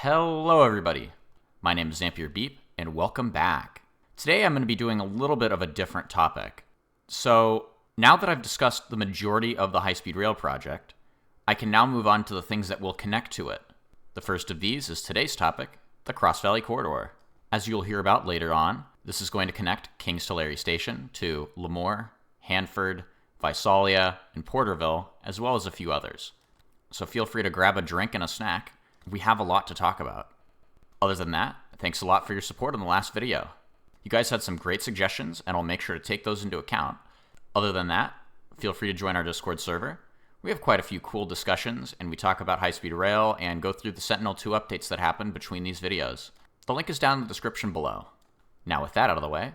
Hello everybody, my name is Zampier Beep and welcome back. Today I'm going to be doing a little bit of a different topic. So now that I've discussed the majority of the high-speed rail project, I can now move on to the things that will connect to it. The first of these is today's topic, the Cross Valley Corridor. As you'll hear about later on, this is going to connect Kings-Tulare Station to Lemoore, Hanford, Visalia, and Porterville, as well as a few others. So feel free to grab a drink and a snack. We have a lot to talk about. Other than that, thanks a lot for your support on the last video. You guys had some great suggestions, and I'll make sure to take those into account. Other than that, feel free to join our Discord server. We have quite a few cool discussions, and we talk about high-speed rail and go through the Sentinel-2 updates that happened between these videos. The link is down in the description below. Now with that out of the way,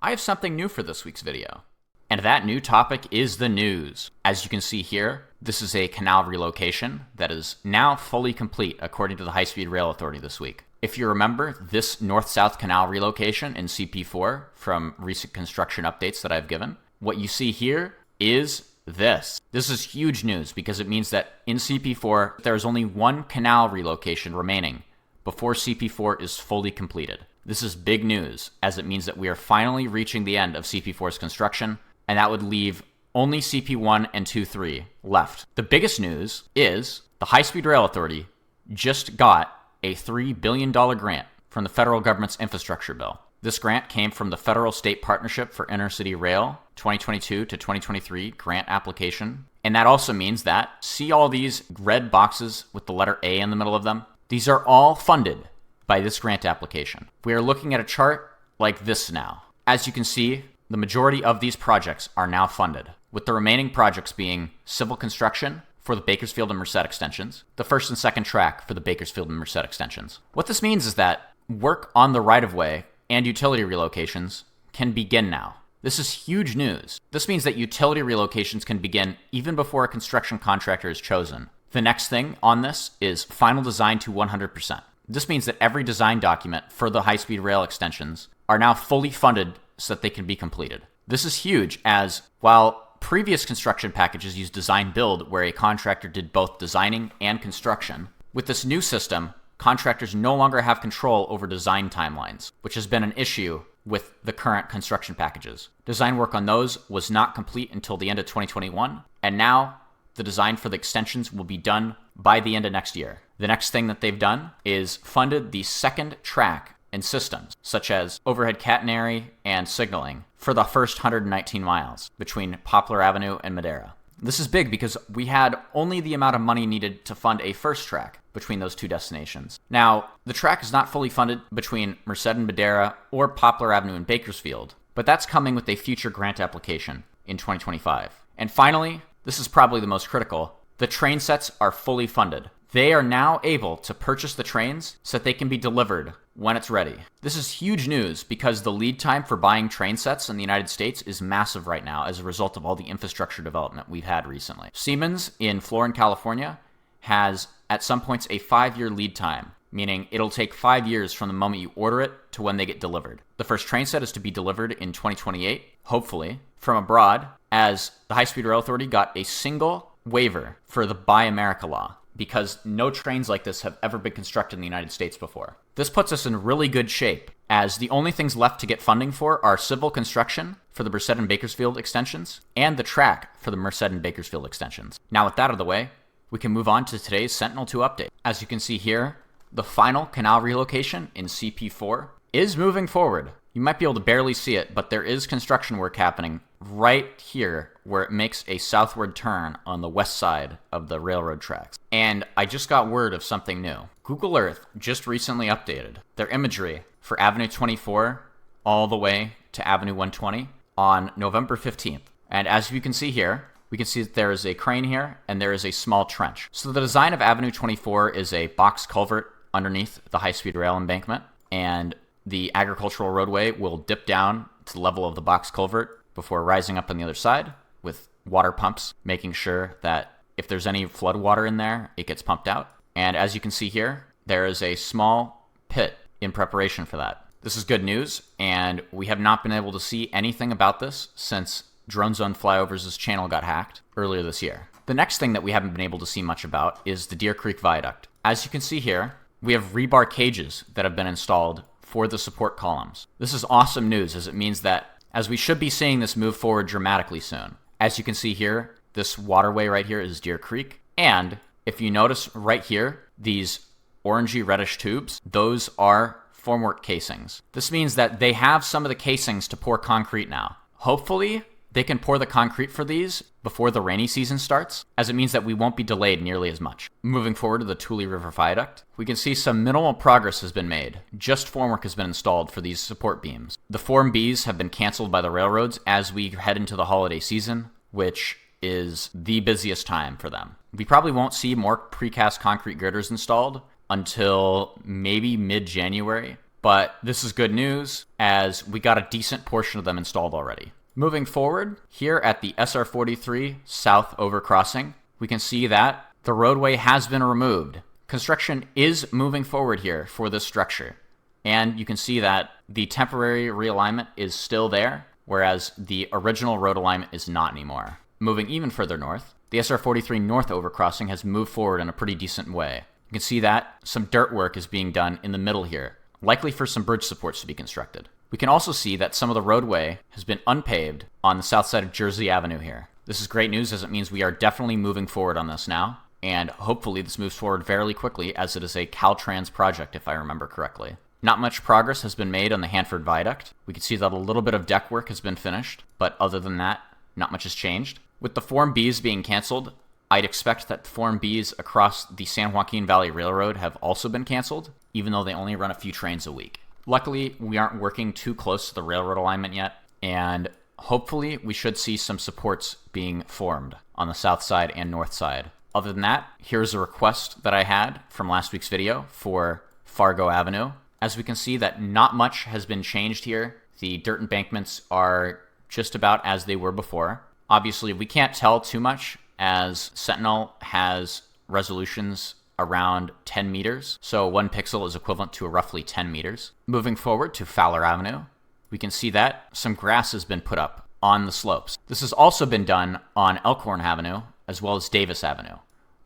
I have something new for this week's video. And that new topic is the news. As you can see here, this is a canal relocation that is now fully complete according to the High-Speed Rail Authority this week. If you remember this north-south canal relocation in CP4 from recent construction updates that I've given, what you see here is this. This is huge news because it means that in CP4, there is only one canal relocation remaining before CP4 is fully completed. This is big news as it means that we are finally reaching the end of CP4's construction, and that would leave only CP1 and 2-3 left. The biggest news is the High-Speed Rail Authority just got a $3 billion grant from the federal government's infrastructure bill. This grant came from the Federal State Partnership for Intercity Rail 2022 to 2023 grant application. And that also means that, see all these red boxes with the letter A in the middle of them? These are all funded by this grant application. We are looking at a chart like this now. As you can see, the majority of these projects are now funded, with the remaining projects being civil construction for the Bakersfield and Merced extensions, the first and second track for the Bakersfield and Merced extensions. What this means is that work on the right-of-way and utility relocations can begin now. This is huge news. This means that utility relocations can begin even before a construction contractor is chosen. The next thing on this is final design to 100%. This means that every design document for the high-speed rail extensions are now fully funded so that they can be completed. This is huge as, while previous construction packages used design-build where a contractor did both designing and construction, with this new system, contractors no longer have control over design timelines, which has been an issue with the current construction packages. Design work on those was not complete until the end of 2021, and now the design for the extensions will be done by the end of next year. The next thing that they've done is funded the second track and systems, such as overhead catenary and signaling, for the first 119 miles between Poplar Avenue and Madera. This is big because we had only the amount of money needed to fund a first track between those two destinations. Now, the track is not fully funded between Merced and Madera or Poplar Avenue and Bakersfield, but that's coming with a future grant application in 2025. And finally, this is probably the most critical, the train sets are fully funded. They are now able to purchase the trains so that they can be delivered when it's ready. This is huge news because the lead time for buying train sets in the United States is massive right now as a result of all the infrastructure development we've had recently. Siemens in Florin, California has at some points a 5-year lead time, meaning it'll take 5 years from the moment you order it to when they get delivered. The first train set is to be delivered in 2028, hopefully, from abroad, as the High-Speed Rail Authority got a single waiver for the Buy America law, because no trains like this have ever been constructed in the United States before. This puts us in really good shape, as the only things left to get funding for are civil construction for the Merced and Bakersfield extensions, and the track for the Merced and Bakersfield extensions. Now with that out of the way, we can move on to today's Sentinel-2 update. As you can see here, the final canal relocation in CP4 is moving forward. You might be able to barely see it, but there is construction work happening right here where it makes a southward turn on the west side of the railroad tracks. And I just got word of something new. Google Earth just recently updated their imagery for Avenue 24 all the way to Avenue 120 on November 15th. And as you can see here, we can see that there is a crane here and there is a small trench. So the design of Avenue 24 is a box culvert underneath the high-speed rail embankment, and the agricultural roadway will dip down to the level of the box culvert before rising up on the other side with water pumps, making sure that if there's any flood water in there, it gets pumped out. And as you can see here, there is a small pit in preparation for that. This is good news, and we have not been able to see anything about this since Drone Zone Flyovers' channel got hacked earlier this year. The next thing that we haven't been able to see much about is the Deer Creek Viaduct. As you can see here, we have rebar cages that have been installed for the support columns. This is awesome news, as it means that as we should be seeing this move forward dramatically soon. As you can see here, this waterway right here is Deer Creek. And if you notice right here, these orangey reddish tubes, those are formwork casings. This means that they have some of the casings to pour concrete now. Hopefully, they can pour the concrete for these before the rainy season starts, as it means that we won't be delayed nearly as much. Moving forward to the Tule River Viaduct, we can see some minimal progress has been made. Just formwork has been installed for these support beams. The Form Bs have been canceled by the railroads as we head into the holiday season, which is the busiest time for them. We probably won't see more precast concrete girders installed until maybe mid-January, but this is good news as we got a decent portion of them installed already. Moving forward, here at the SR-43 South Overcrossing, we can see that the roadway has been removed. Construction is moving forward here for this structure. And you can see that the temporary realignment is still there, whereas the original road alignment is not anymore. Moving even further north, the SR-43 North Overcrossing has moved forward in a pretty decent way. You can see that some dirt work is being done in the middle here, likely for some bridge supports to be constructed. We can also see that some of the roadway has been unpaved on the south side of Jersey Avenue here. This is great news as it means we are definitely moving forward on this now, and hopefully this moves forward fairly quickly as it is a Caltrans project if I remember correctly. Not much progress has been made on the Hanford Viaduct. We can see that a little bit of deck work has been finished, but other than that, not much has changed. With the Form Bs being canceled, I'd expect that Form Bs across the San Joaquin Valley Railroad have also been canceled, even though they only run a few trains a week. Luckily, we aren't working too close to the railroad alignment yet, and hopefully we should see some supports being formed on the south side and north side. Other than that, here's a request that I had from last week's video for Fargo Avenue. As we can see that not much has been changed here. The dirt embankments are just about as they were before. Obviously, we can't tell too much as Sentinel has resolutions around 10 meters, so 1 pixel is equivalent to roughly 10 meters. Moving forward to Fowler Avenue, we can see that some grass has been put up on the slopes. This has also been done on Elkhorn Avenue as well as Davis Avenue,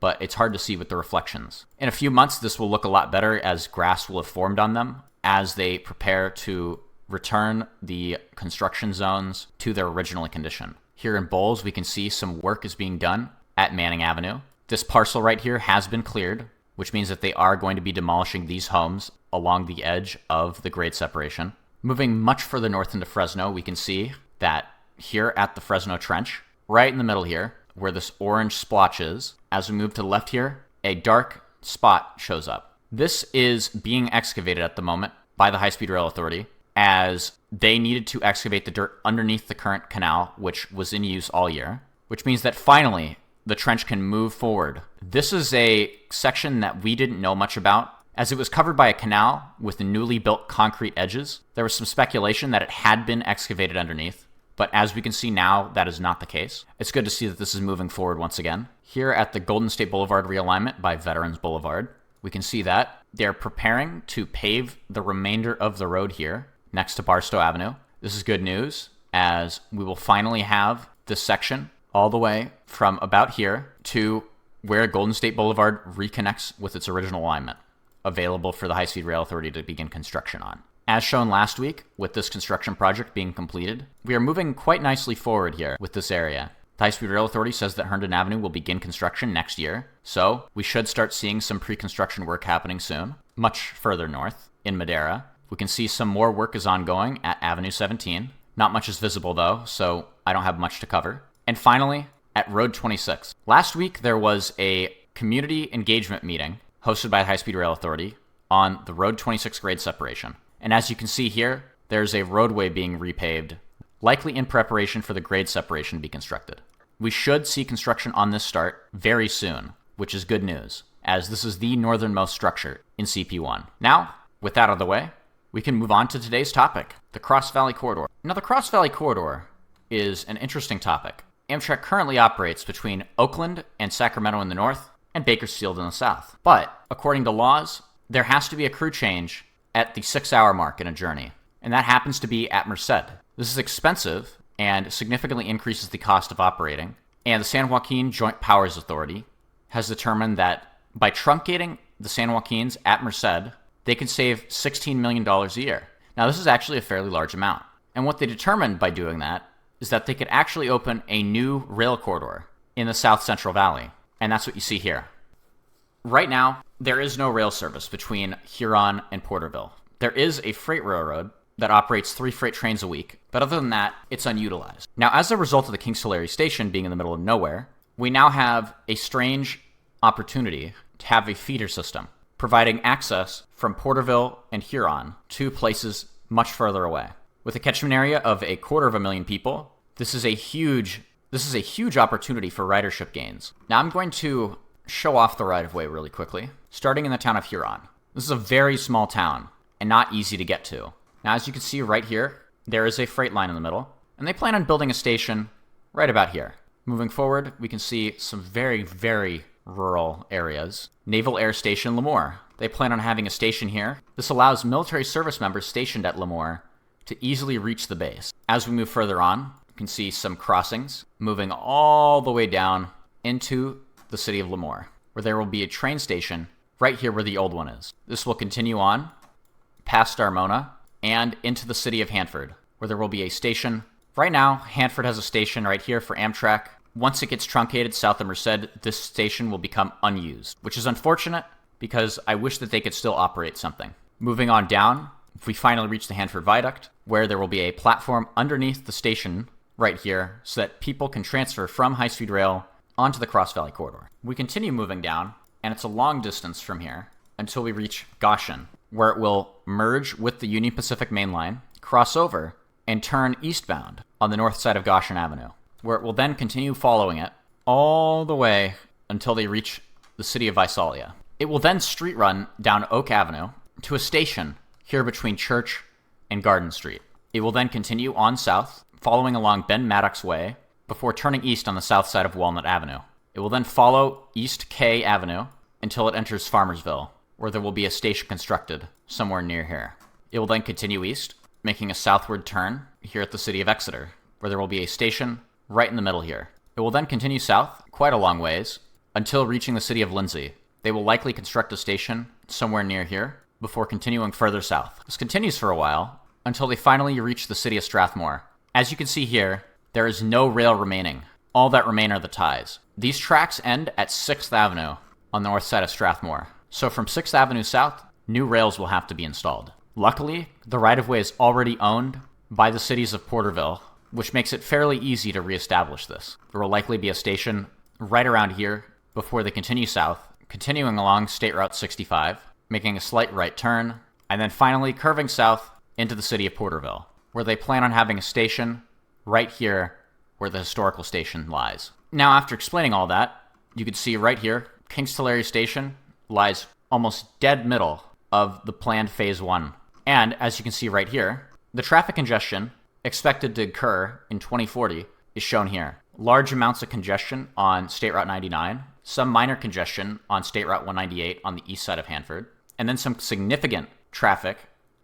but it's hard to see with the reflections. In a few months, this will look a lot better as grass will have formed on them as they prepare to return the construction zones to their original condition. Here in Bowles, we can see some work is being done at Manning Avenue. This parcel right here has been cleared, which means that they are going to be demolishing these homes along the edge of the grade separation. Moving much further north into Fresno, we can see that here at the Fresno Trench, right in the middle here, where this orange splotch is, as we move to the left here, a dark spot shows up. This is being excavated at the moment by the High-Speed Rail Authority, as they needed to excavate the dirt underneath the current canal, which was in use all year, which means that finally the trench can move forward. This is a section that we didn't know much about, as it was covered by a canal with newly built concrete edges. There was some speculation that it had been excavated underneath, but as we can see now, that is not the case. It's good to see that this is moving forward once again. Here at the Golden State Boulevard realignment by Veterans Boulevard, we can see that they're preparing to pave the remainder of the road here next to Barstow Avenue. This is good news, as we will finally have this section all the way from about here to where Golden State Boulevard reconnects with its original alignment, available for the High-Speed Rail Authority to begin construction on. As shown last week, with this construction project being completed, we are moving quite nicely forward here with this area. The High-Speed Rail Authority says that Herndon Avenue will begin construction next year, so we should start seeing some pre-construction work happening soon. Much further north, in Madera, we can see some more work is ongoing at Avenue 17. Not much is visible though, so I don't have much to cover. And finally, at Road 26. Last week, there was a community engagement meeting hosted by the High-Speed Rail Authority on the Road 26 grade separation. And as you can see here, there's a roadway being repaved, likely in preparation for the grade separation to be constructed. We should see construction on this start very soon, which is good news, as this is the northernmost structure in CP1. Now, with that out of the way, we can move on to today's topic, the Cross Valley Corridor. Now, the Cross Valley Corridor is an interesting topic. Amtrak currently operates between Oakland and Sacramento in the north and Bakersfield in the south. But, according to laws, there has to be a crew change at the 6-hour mark in a journey, and that happens to be at Merced. This is expensive and significantly increases the cost of operating, and the San Joaquin Joint Powers Authority has determined that by truncating the San Joaquins at Merced, they could save $16 million a year. Now, this is actually a fairly large amount. And what they determined by doing that is that they could actually open a new rail corridor in the South Central Valley. And that's what you see here. Right now, there is no rail service between Huron and Porterville. There is a freight railroad that operates 3 freight trains a week, but other than that, it's unutilized. Now, as a result of the Kings-Tulare station being in the middle of nowhere, we now have a strange opportunity to have a feeder system, providing access from Porterville and Huron to places much further away. With a catchment area of 250,000 people, this is a huge opportunity for ridership gains. Now, I'm going to show off the right-of-way really quickly, starting in the town of Huron. This is a very small town and not easy to get to. Now, as you can see right here, there is a freight line in the middle, and they plan on building a station right about here. Moving forward, we can see some very, very rural areas. Naval Air Station Lemoore. They plan on having a station here. This allows military service members stationed at Lemoore to easily reach the base. As we move further on, you can see some crossings moving all the way down into the city of Lemoore, where there will be a train station right here where the old one is. This will continue on past Darmona and into the city of Hanford, where there will be a station. Right now, Hanford has a station right here for Amtrak. Once it gets truncated south of Merced, this station will become unused, which is unfortunate because I wish that they could still operate something. Moving on down, we finally reach the Hanford Viaduct, where there will be a platform underneath the station right here so that people can transfer from high-speed rail onto the Cross Valley Corridor. We continue moving down, and it's a long distance from here until we reach Goshen, where it will merge with the Union Pacific Main Line, cross over, and turn eastbound on the north side of Goshen Avenue, where it will then continue following it all the way until they reach the city of Visalia. It will then street run down Oak Avenue to a station here between Church and Garden Street. It will then continue on south, following along Ben Maddox Way, before turning east on the south side of Walnut Avenue. It will then follow East K Avenue until it enters Farmersville, where there will be a station constructed somewhere near here. It will then continue east, making a southward turn here at the city of Exeter, where there will be a station right in the middle here. It will then continue south quite a long ways until reaching the city of Lindsay. They will likely construct a station somewhere near here before continuing further south. This continues for a while until they finally reach the city of Strathmore. As you can see here, there is no rail remaining. All that remain are the ties. These tracks end at 6th Avenue on the north side of Strathmore. So from 6th Avenue south, new rails will have to be installed. Luckily, the right-of-way is already owned by the cities of Porterville, which makes it fairly easy to reestablish this. There will likely be a station right around here before they continue south, continuing along State Route 65, making a slight right turn, and then finally curving south into the city of Porterville, where they plan on having a station right here where the historical station lies. Now, after explaining all that, you can see right here, Kings-Tulare Station lies almost dead middle of the planned Phase 1. And, as you can see right here, the traffic congestion expected to occur in 2040 is shown here. Large amounts of congestion on State Route 99, some minor congestion on State Route 198 on the east side of Hanford, and then some significant traffic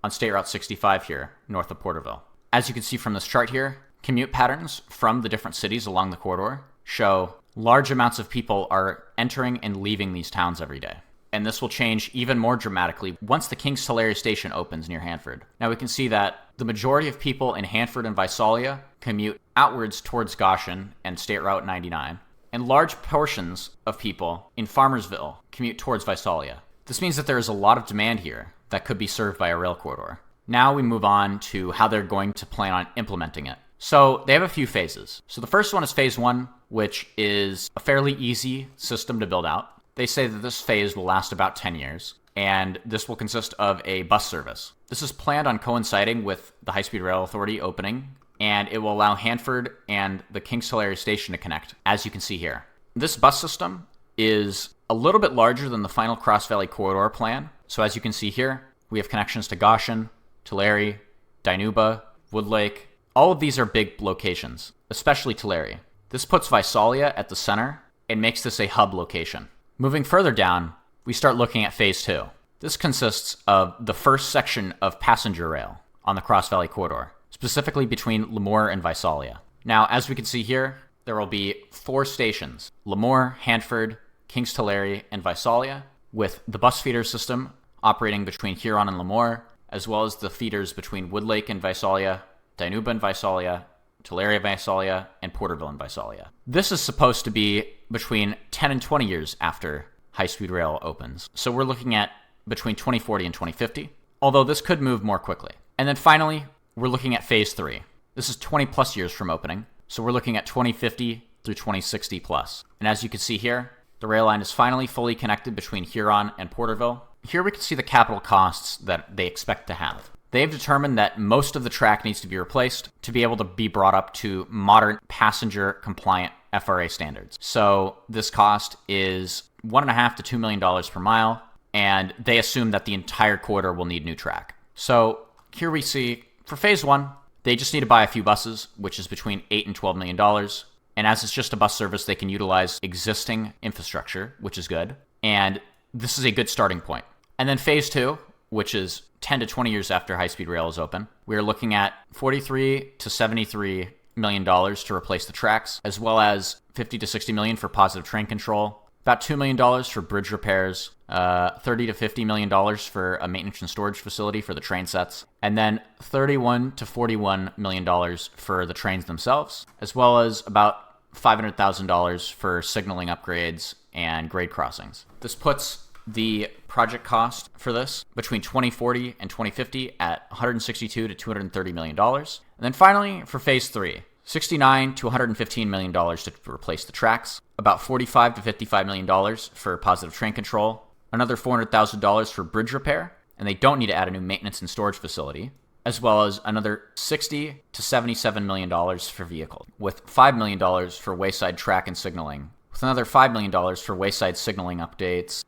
on State Route 65 here, north of Porterville. As you can see from this chart here, commute patterns from the different cities along the corridor show large amounts of people are entering and leaving these towns every day. And this will change even more dramatically once the Kings-Tulare station opens near Hanford. Now we can see that the majority of people in Hanford and Visalia commute outwards towards Goshen and State Route 99, and large portions of people in Farmersville commute towards Visalia. This means that there is a lot of demand here that could be served by a rail corridor. Now we move on to how they're going to plan on implementing it. So they have a few phases. So the first one is Phase 1, which is a fairly easy system to build out. They say that this phase will last about 10 years, and this will consist of a bus service. This is planned on coinciding with the High-Speed Rail Authority opening, and it will allow Hanford and the Kings-Tulare station to connect, as you can see here. This bus system is a little bit larger than the final Cross Valley Corridor plan. So as you can see here, we have connections to Goshen, Tulare, Dinuba, Woodlake. All of these are big locations, especially Tulare. This puts Visalia at the center and makes this a hub location. Moving further down, we start looking at Phase 2. This consists of the first section of passenger rail on the Cross Valley Corridor, specifically between Lemoore and Visalia. Now, as we can see here, there will be 4 stations: Lemoore, Hanford, Kings-Tulare, and Visalia. with the bus feeder system operating between Huron and Lemoore, as well as the feeders between Woodlake and Visalia, Dinuba and Visalia, Tulare and Visalia, and Porterville and Visalia. This is supposed to be between 10 and 20 years after high-speed rail opens. So we're looking at between 2040 and 2050, although this could move more quickly. And then finally, we're looking at phase 3. This is 20 plus years from opening, so we're looking at 2050 through 2060 plus. And as you can see here, the rail line is finally fully connected between Huron and Porterville. Here we can see the capital costs that they expect to have. They've determined that most of the track needs to be replaced to be able to be brought up to modern passenger compliant FRA standards. So this cost is $1.5 to $2 million per mile, and they assume that the entire corridor will need new track. So here we see for phase 1, they just need to buy a few buses, which is between $8 and $12 million. And as it's just a bus service, they can utilize existing infrastructure, which is good. And this is a good starting point. And then phase 2, which is 10 to 20 years after high-speed rail is open, we're looking at $43 to $73 million to replace the tracks, as well as $50 to $60 million for positive train control, about $2 million for bridge repairs, $30 to $50 million for a maintenance and storage facility for the train sets, and then $31 to $41 million for the trains themselves, as well as about $500,000 for signaling upgrades and grade crossings. This puts the project cost for this between 2040 and 2050 at $162 to $230 million. And then finally, for phase 3, $69 to $115 million to replace the tracks, about $45 to $55 million for positive train control, another $400,000 for bridge repair, and they don't need to add a new maintenance and storage facility, as well as another $60 to $77 million for vehicle, with $5 million for wayside track and signaling, with another $5 million for wayside signaling updates,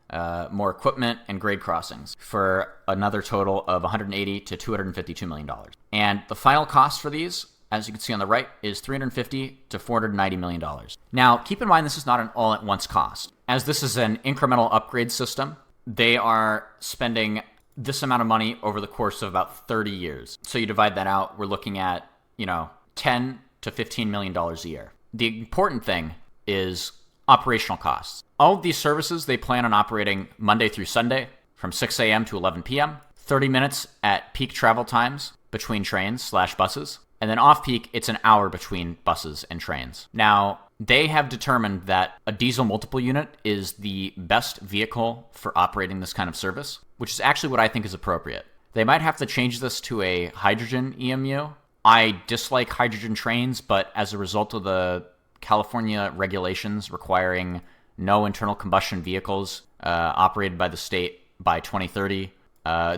more equipment, and grade crossings, for another total of $180 to $252 million. And the final cost for these, as you can see on the right, is $350 to $490 million. Now, keep in mind this is not an all-at-once cost. As this is an incremental upgrade system, they are spending this amount of money over the course of about 30 years. So you divide that out, we're looking at, $10 to $15 million a year. The important thing is operational costs. All of these services, they plan on operating Monday through Sunday from 6 a.m. to 11 p.m., 30 minutes at peak travel times between trains/buses, and then off-peak, it's an hour between buses and trains. Now, they have determined that a diesel multiple unit is the best vehicle for operating this kind of service, which is actually what I think is appropriate. They might have to change this to a hydrogen EMU. I dislike hydrogen trains, but as a result of the California regulations requiring no internal combustion vehicles operated by the state by 2030,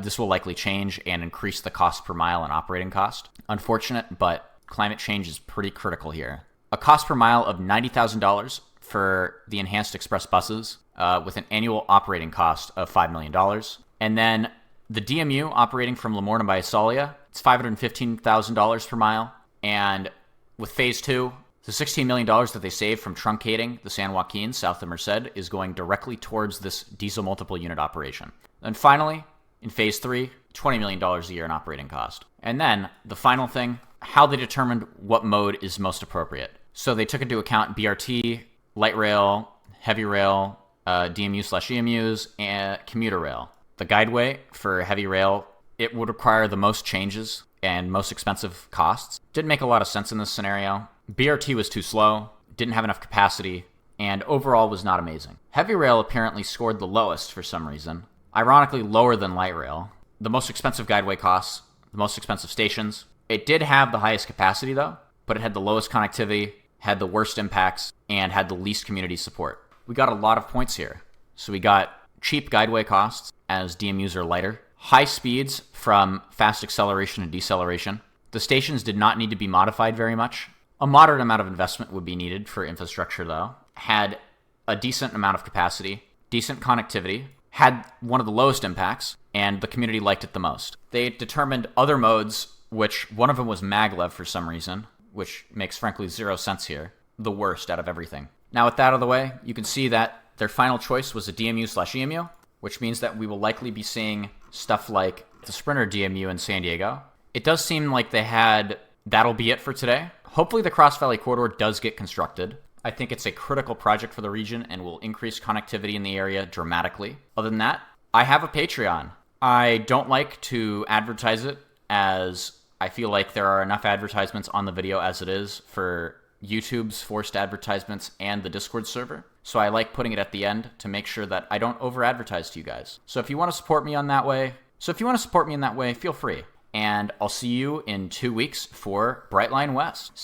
this will likely change and increase the cost per mile and operating cost. Unfortunate, but climate change is pretty critical here. A cost per mile of $90,000 for the enhanced express buses with an annual operating cost of $5 million. And then the DMU operating from Lemoore to Visalia, it's $515,000 per mile. And with phase 2, the $16 million that they saved from truncating the San Joaquin south of Merced is going directly towards this diesel multiple unit operation. And finally, in phase 3, $20 million a year in operating cost. And then the final thing, how they determined what mode is most appropriate. So they took into account BRT, light rail, heavy rail, DMU/EMUs, and commuter rail. The guideway for heavy rail, it would require the most changes and most expensive costs. Didn't make a lot of sense in this scenario. BRT was too slow, didn't have enough capacity, and overall was not amazing. Heavy rail apparently scored the lowest for some reason, ironically lower than light rail. The most expensive guideway costs, the most expensive stations. It did have the highest capacity though, but it had the lowest connectivity, had the worst impacts, and had the least community support. We got a lot of points here. So we got cheap guideway costs, as DMUs are lighter, high speeds from fast acceleration and deceleration. The stations did not need to be modified very much. A moderate amount of investment would be needed for infrastructure though. Had a decent amount of capacity, decent connectivity, had one of the lowest impacts, and the community liked it the most. They determined other modes, which one of them was maglev for some reason, which makes frankly zero sense here, the worst out of everything. Now with that out of the way, you can see that their final choice was a DMU/EMU, which means that we will likely be seeing stuff like the Sprinter DMU in San Diego. It does seem like they had, that'll be it for today. Hopefully the Cross Valley Corridor does get constructed. I think it's a critical project for the region and will increase connectivity in the area dramatically. Other than that, I have a Patreon. I don't like to advertise it, as I feel like there are enough advertisements on the video as it is for YouTube's forced advertisements and the Discord server. So I like putting it at the end to make sure that I don't over-advertise to you guys. So if you want to support me in that way, feel free. And I'll see you in 2 weeks for Brightline West.